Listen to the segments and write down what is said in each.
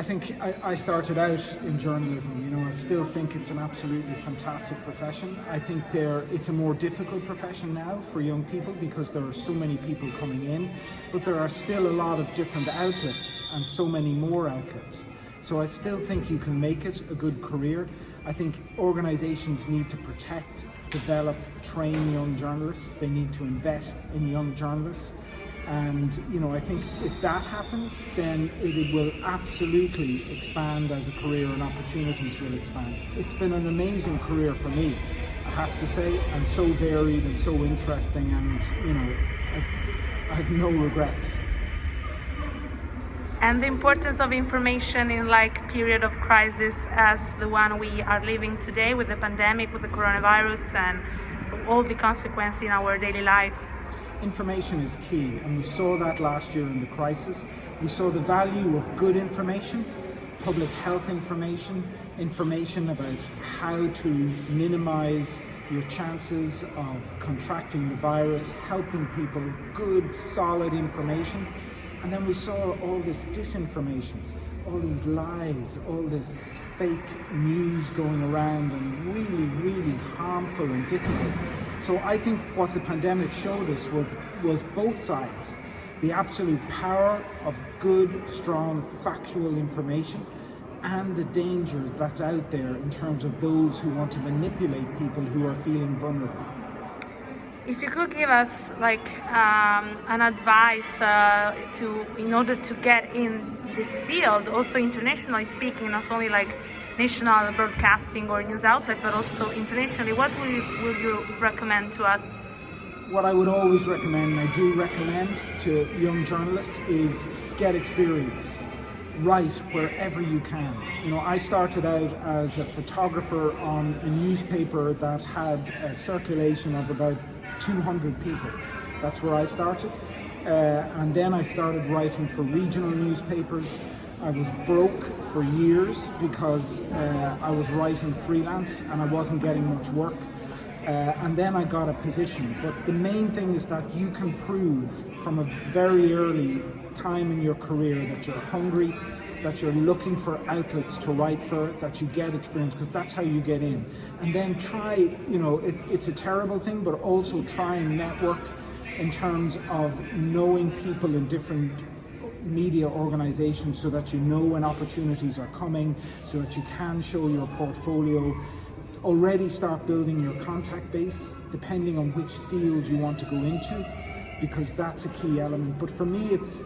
I think I started out in journalism. You know, I still think it's an absolutely fantastic profession. I think it's a more difficult profession now for young people because there are so many people coming in, but there are still a lot of different outlets and so many more outlets. So I still think you can make it a good career. I think organizations need to protect, develop, train young journalists. They need to invest in young journalists. And you know, I think if that happens, then it will absolutely expand as a career and opportunities will expand. It's been an amazing career for me, I have to say, and so varied and so interesting, and you know, I have no regrets. And the importance of information in like period of crisis as the one we are living today with the pandemic, with the coronavirus and all the consequences in our daily life. Information is key, and we saw that last year in the crisis. We saw the value of good information, public health information, information about how to minimize your chances of contracting the virus, helping people, good, solid information. And then we saw all this disinformation, all these lies, all this fake news going around, and really, really harmful and difficult. So I think what the pandemic showed us was both sides. The absolute power of good, strong, factual information and the danger that's out there in terms of those who want to manipulate people who are feeling vulnerable. If you could give us like an advice in order to get in this field, also internationally speaking, not only like national broadcasting or news outlet, but also internationally, what will you recommend to us? What I would always recommend, and I do recommend to young journalists, is get experience. Write wherever you can. You know, I started out as a photographer on a newspaper that had a circulation of about 200 people. That's where I started. And then I started writing for regional newspapers. I was broke for years because I was writing freelance and I wasn't getting much work. And then I got a position. But the main thing is that you can prove from a very early time in your career that you're hungry, that you're looking for outlets to write for, that you get experience, because that's how you get in. And then try, you know, it's a terrible thing, but also try and network in terms of knowing people in different media organizations so that you know when opportunities are coming, so that you can show your portfolio. Already start building your contact base depending on which field you want to go into, because that's a key element. But for me, it's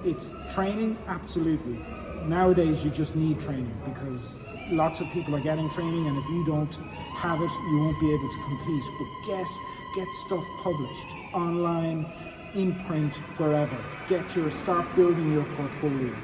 training, absolutely. Nowadays you just need training because lots of people are getting training, and if you don't have it, you won't be able to compete. But get stuff published online, in print, wherever. Start building your portfolio.